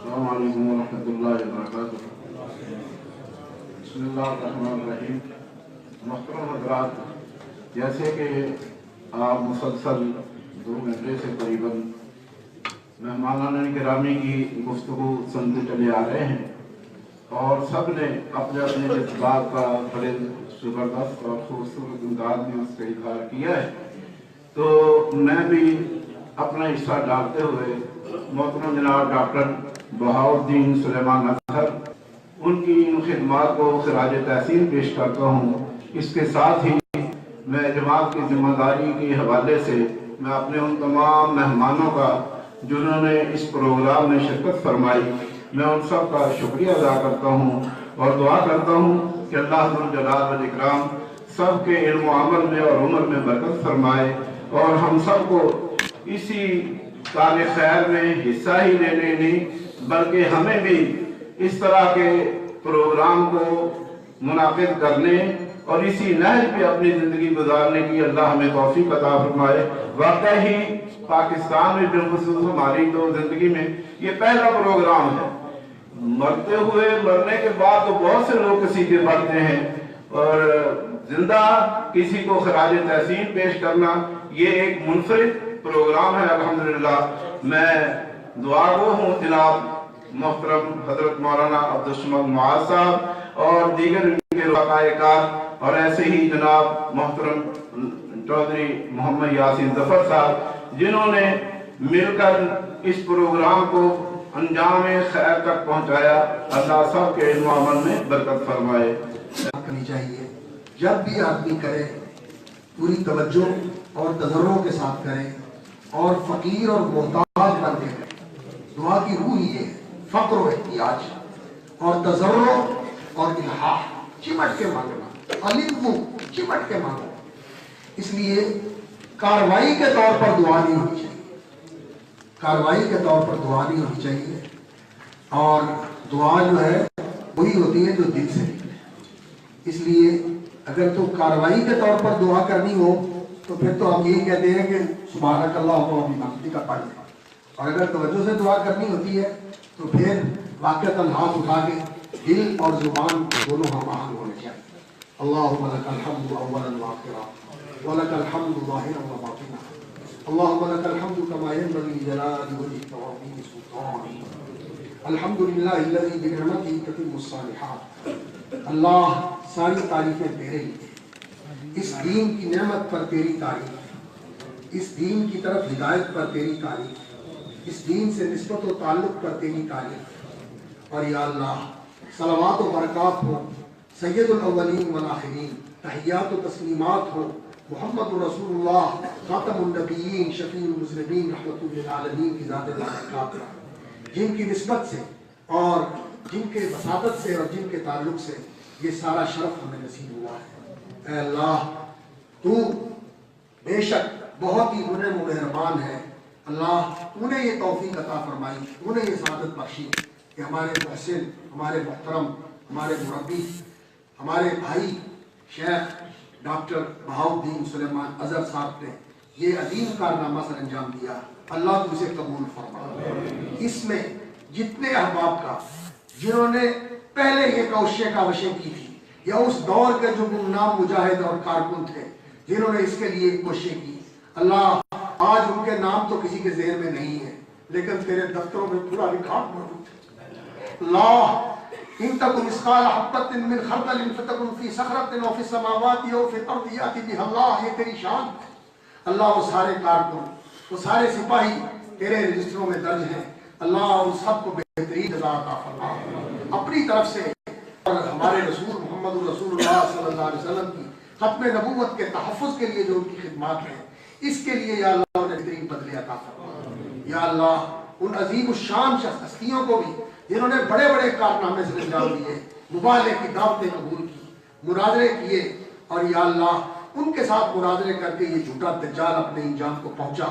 السلام علیکم ورحمۃ اللہ وبرکاتہ۔ بسم اللہ الرحمن الرحیم۔ محترم حضرات، جیسے کہ آپ مسلسل 2 گھنٹے سے قریباً مہمانان گرامی کی گفتگو سنتے چلے آ رہے ہیں اور سب نے اپنے اپنے جذبات کا بڑے زبردست اور خوبصورت انداز میں اس کا اظہار کیا ہے، تو میں بھی اپنا حصہ ڈالتے ہوئے محترم جناب ڈاکٹر بہاؤالدین سلیمان اظہر ان کی ان خدمات کو خراج تحسین پیش کرتا ہوں۔ اس کے ساتھ ہی میں جماعت کی ذمہ داری کے حوالے سے میں اپنے ان تمام مہمانوں کا جنہوں نے اس پروگرام میں شرکت فرمائی، میں ان سب کا شکریہ ادا کرتا ہوں اور دعا کرتا ہوں کہ اللہ ذوالجلال والاکرام سب کے علم و عمل میں اور عمر میں برکت فرمائے اور ہم سب کو اسی کام خیر میں حصہ ہی لینے نہیں بلکہ ہمیں بھی اس طرح کے پروگرام کو منعقد کرنے اور اسی نہج پہ اپنی زندگی گزارنے کی اللہ ہمیں توفیق عطا فرمائے۔ واقعی پاکستان میں بالخصوص ہماری تو زندگی میں یہ پہلا پروگرام ہے۔ مرتے ہوئے مرنے کے بعد تو بہت سے لوگ کسی کے مرتے ہیں اور زندہ کسی کو خراج تحسین پیش کرنا یہ ایک منفرد پروگرام ہے۔ الحمدللہ میں دعا گو ہوں جناب محترم حضرت مولانا عبدالصمد معاذ صاحب اور دیگر ان کے رفقاء کار اور ایسے ہی جناب محترم چودھری محمد یاسین ظفر صاحب جنہوں نے مل کر اس پروگرام کو انجام خیر تک پہنچایا۔ اللہ سب کے علم و عمل میں برکت فرمائے۔ کرنی چاہیے، جب بھی آدمی کرے پوری توجہ اور تضرع کے ساتھ کرے اور فقیر اور محتاج بن کے کرے۔ دعا کی روح یہ ہے، فقر و احتیاج اور تضرع اور الحاح، چمٹ کے مانگنا، علم چمٹ کے مانگنا۔ اس لیے کاروائی کے طور پر دعا نہیں ہونی چاہیے، کاروائی کے طور پر دعا نہیں ہونی چاہیے، اور دعا جو ہے وہی ہوتی ہے جو دل سے نکلے۔ اس لیے اگر تو کاروائی کے طور پر دعا کرنی ہو تو پھر تو ہم یہی کہتے ہیں کہ سبحانک اللہم و بحمدک کا پڑھ لیں، اور اگر توجہ سے دعا کرنی ہوتی ہے تو پھر واقعتاً ہاتھ اٹھا کے دل اور زبان دونوں ہم آہنگ ہونے چاہیے۔ اللہم لک الحمد اولا وآخرا ولک الحمد ظاہرا و باطنا، اللہم لک الحمد کما ینبغی لجلال وجہک وعظیم سلطانک، الحمدللہ الذی بنعمتہ تتم الصالحات۔ اللہ ساری تعریفیں تیرے لیے، اس دین کی نعمت پر تیری تعریف، اس دین کی طرف ہدایت پر تیری تعریف، اس دین سے نسبت و تعلق پر تیری تعریف۔ اور یا اللہ صلوات و برکات ہو سید الاولین والآخرین، تحیات و تسلیمات ہو محمد رسول اللہ خاتم النبیین شفیع المذنبین رحمۃ للعالمین کی ذات بارکات پر، جن کی نسبت سے اور جن کے وساطت سے اور جن کے تعلق سے یہ سارا شرف ہمیں نصیب ہوا ہے۔ اے اللہ تو بے شک بہت ہی منعم و مہربان ہے۔ اللہ تو نے یہ توفیق عطا فرمائی، تو نے یہ سعادت بخشی کہ ہمارے محسن، ہمارے محترم، ہمارے مربی، ہمارے بھائی شیخ ڈاکٹر بہاؤالدین سلیمان اظہر صاحب نے یہ عظیم کارنامہ سر انجام دیا۔ اللہ تو اسے قبول فرما۔ اس میں جتنے احباب کا جنہوں نے پہلے یہ کوششیں کاوشیں کی تھی یا اس دور کے جو گمنام مجاہد اور کارکن تھے جنہوں نے اس کے لیے کوششیں کی، اللہ آج ان کے نام تو کسی کے ذہن میں نہیں ہے لیکن تیرے دفتروں میں پورا ریکارڈ موجود ہے۔ اللہ ان تکن مثقال حبۃ من خردل فتکن فی صخرۃ او فی السماوات او فی الارض یأتی بها اللہ، یہ تیری شان ہے۔ اللہ وہ سارے کارکن، وہ سارے سپاہی تیرے رجسٹروں میں درج ہیں۔ اللہ ان سب کو بہترین جزا عطا فرما اپنی طرف سے، اور ہمارے رسول محمد رسول اللہ صلی اللہ علیہ وسلم کی ختم نبوت کے تحفظ کے لیے جو ان کی خدمات ہیں، اس کے لیے یا اللہ انہیں بہترین بدلے عطا فرما۔ یا اللہ ان عظیم الشان ہستیوں کو بھی جنہوں نے بڑے بڑے کارنامے سے انجام دیے، مبالغے کی دعوتیں قبول کی، مناظرے کیے، اور یا اللہ ان کے ساتھ مناظرے کر کے یہ جھوٹا دجال اپنے انجام کو پہنچا،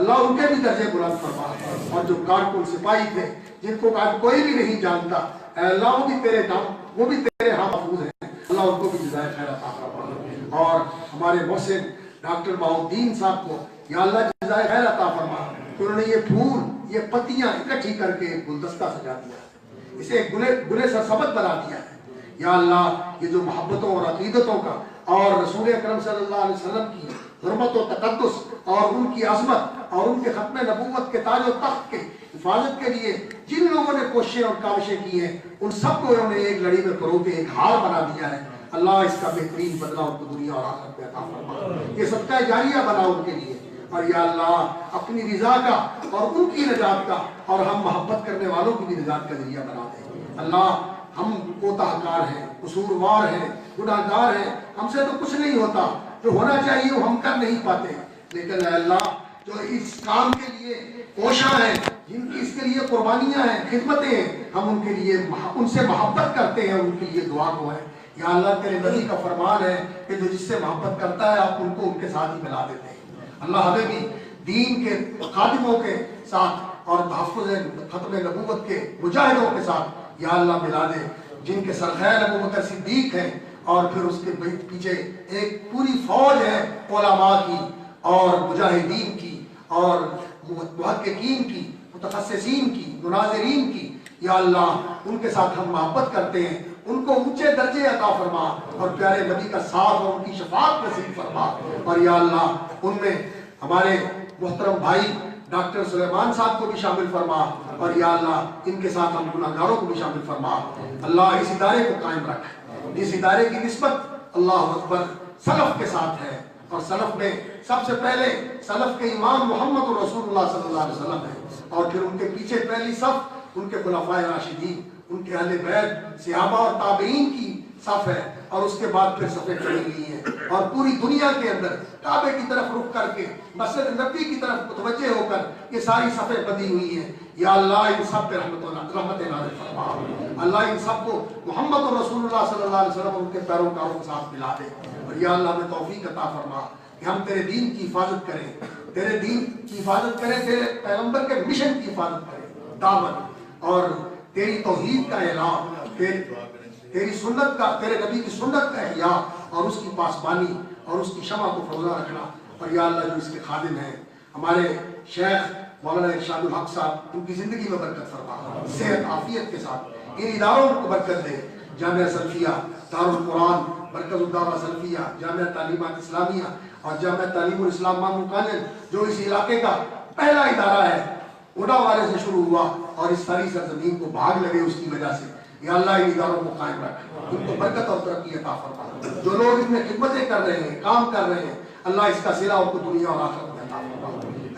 اللہ ان کے بھی درجے بلند فرما۔ اور جو کارکن سپاہی تھے جن کو آج کوئی بھی نہیں جانتا، اے اللہ وہ بھی تیرے نام، وہ بھی تیرے ہاں محفوظ ہیں، اللہ ان کو بھی جزائے خیر عطا فرما۔ اور ہمارے محسن ڈاکٹر بہاؤالدین صاحب کو یا اللہ جزائے خیر عطا فرما کہ انہوں نے یہ پھول یہ پتیاں اکٹھی کر کے ایک گلدستہ سجا دیا ہے، اسے ایک گلے سرسبت بنا دیا ہے۔ یا اللہ یہ جو محبتوں اور عقیدتوں کا اور رسول اکرم صلی اللہ علیہ وسلم کی حرمت و تقدس اور ان کی عظمت اور ان کے ختم نبوت کے تاج و تخت کے حفاظت کے لیے جن لوگوں نے کوششیں اور کاوشیں کی ہیں ان سب کو انہوں نے ایک لڑی میں پرو کے ایک ہار بنا دیا ہے۔ اللہ اس کا بہترین بدلہ ان کو دنیا اور آخرت میں عطا فرما، یہ صدقہ جاریہ بنا ان کے لیے، اور یا اللہ اپنی رضا کا اور ان کی نجات کا اور ہم محبت کرنے والوں کی بھی نجات کا ذریعہ بنا دیں۔ اللہ ہم کوتاہکار ہیں، قصوروار ہیں، گناہ گار ہیں، ہم سے تو کچھ نہیں ہوتا، جو ہونا چاہیے وہ ہم کر نہیں پاتے، لیکن اے اللہ جو اس کام کے لیے کوشاں ہیں، جن کی اس کے لیے قربانیاں ہیں، خدمتیں ہیں، ہم ان کے لیے ان سے محبت کرتے ہیں، ان کے لیے دعا کو ہے۔ یا اللہ تیرے نبی کا فرمان ہے کہ جو جس سے محبت کرتا ہے آپ ان کو ان کے ساتھ ہی ملا دیتے ہیں۔ اللہ ہمیں بھی دین کے خادموں کے ساتھ اور تحفظ ختم نبوت کے مجاہدوں کے ساتھ یا اللہ ملا دے، جن کے سرخیر ابو بکر صدیق ہیں اور پھر اس کے پیچھے ایک پوری فوج ہے علماء کی اور مجاہدین کی اور محققین کی، متخصصین کی، مناظرین کی۔ یا اللہ ان کے ساتھ ہم محبت کرتے ہیں، ان کو اونچے درجے عطا فرما اور پیارے نبی کا ساتھ اور ان کی شفاعت نصیب فرما، اور یا اللہ ان میں ہمارے محترم بھائی ڈاکٹر سلیمان صاحب کو بھی شامل فرما، اور یا اللہ ان کے ساتھ ہم گناہگاروں کو بھی شامل فرما۔ اللہ اس ادارے کو قائم رکھ، اس ادارے کی نسبت اللہ اکبر سلف کے ساتھ ہے، اور سلف میں سب سے پہلے سلف کے امام محمد رسول اللہ صلی اللہ علیہ وسلم ہے، اور پھر ان کے پیچھے پہلی صف ان کے خلفائے راشدین، ان کے اہل بیت صحابہ اور تابعین کی صف ہے، اور اس کے بعد پھر صفیں چڑھی ہوئی ہیں، اور پوری دنیا کے اندر کعبے کی طرف رخ کر کے مسجد نبی کی طرف متوجہ ہو کر یہ ساری صفیں بندھی ہوئی ہیں۔ یا اللہ ان سب پہ رحمت نازل فرما، اللہ ان سب کو محمد رسول اللہ صلی اللہ علیہ وسلم ان کے پیروکاروں کے ساتھ ملا دے، اور یا اللہ ہمیں توفیق عطا فرما کہ ہم تیرے دین کی حفاظت کریں، تیرے دین کی حفاظت کریں، تیرے پیغمبر کے مشن کی حفاظت کریں، دعوت اور تیری توحید کا اعلان، تیری سنت کا، تیرے نبی کی سنت کا احیاء اور اس کی پاسبانی اور اس کی شمع کو فروزہ رکھنا۔ اور یا اللہ جو اس کے خادم ہیں ہمارے شیخ مولانا ارشاد الحق صاحب، ان کی زندگی میں برکت فرما، صحت عافیت کے ساتھ ان اداروں کو برکت دے، جامعہ سلفیہ، دارالقرآن، مرکز الدعوہ سلفیہ، جامعہ تعلیمات اسلامیہ اور جامعہ تعلیم الاسلام مامو کالج جو اس علاقے کا پہلا ادارہ ہے، اڈا والے سے شروع ہوا اور اس ساری سرزمین کو بھاگ لگے اس کی وجہ سے۔ یا اللہ ان اداروں کو قائم رکھ، ان کو برکت اور ترقی عطا فرما، جو لوگ اس میں خدمتیں کر رہے ہیں، کام کر رہے ہیں، اللہ اس کا صلہ ان کو دنیا اور آخرت میں عطا فرما۔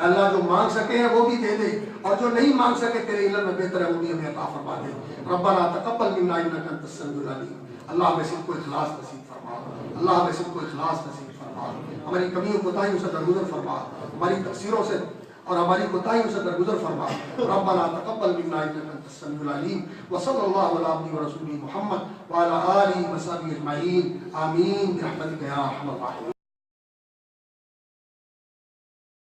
اللہ جو مانگ سکے ہیں وہ بھی دے دے، اور جو نہیں مانگ سکے تیرے علم میں بہتر ہے وہ بھی ہمیں عطا فرما دے۔ ربنا تقبل منا انک انت السمیع العلیم۔ اللہ ہمیں سب کو اخلاص نصیب فرما، اللہ ہمیں سب کو اخلاص نصیب فرما، ہماری کمیوں کوتاہیوں سے درگزر فرما، ہماری تقصیروں سے اور ہماری کوتاہیوں سے درگزر فرما۔ ربنا تقبل منا انک انت السمیع العلیم، وصلی اللہ علی عبدہ ورسولہ محمد وعلی آلہ وصحبہ اجمعین، آمین برحمتک یا ارحم الراحمین۔